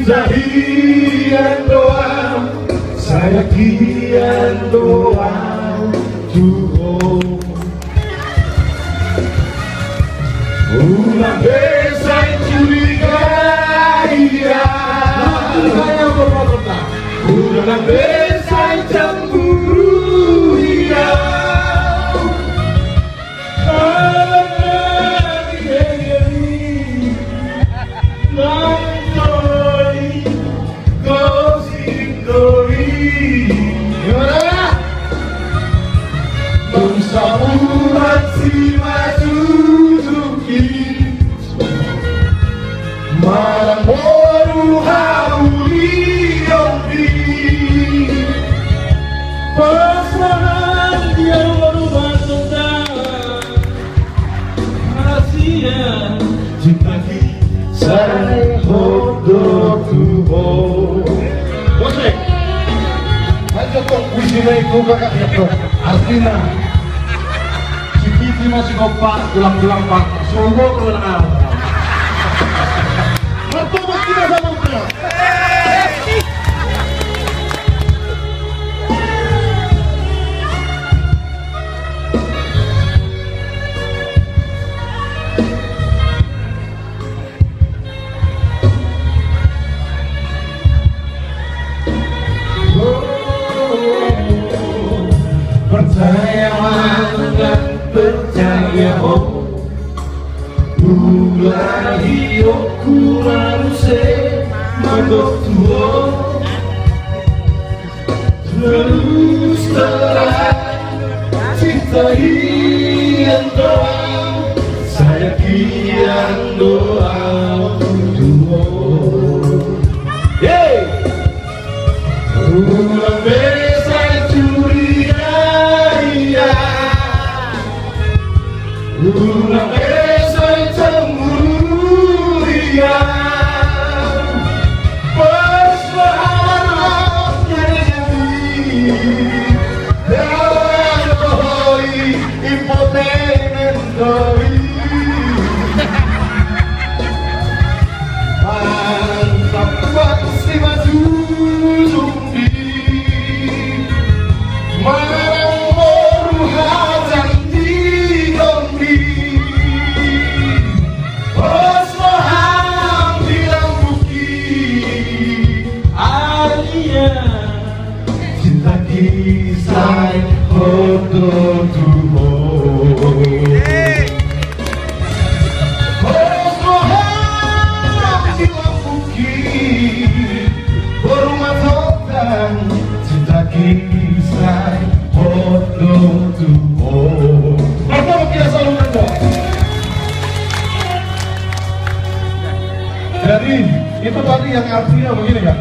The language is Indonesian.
Cinta kian doa, saya kian doa Tuhan. Ulang besar curigai dia, ulang besar cemburu dia. Saburan si Masuzuki Malang baru hauli yopi Pasangan dia baru bertentang Rahasia cinta kisah hodoh tubuh. Bosek aja kok puisi itu kakak itu artinya Sikiti masih kopak, tulang-tulang pak, sungguh kewenangan. Bertemu kita sama kita. Percaya dan percaya bulan hidupku harusnya mandok tua terus terang cinta kian doa saya kian doa Tuhan. Hey, bulan besar curigai ulang besar cemburu dia persoalan jadi dan koi impoten koi mantap pasti maju zumbi malang baru hajan di gombi Osmoham bilang buki Alia cinta kisah hodoh tubuh. Osmoham bilang buki berumah totan cinta kisah hodoh tubuh. Apa kita selalu berdoa? Jadi itu tadi yang artinya begini kan?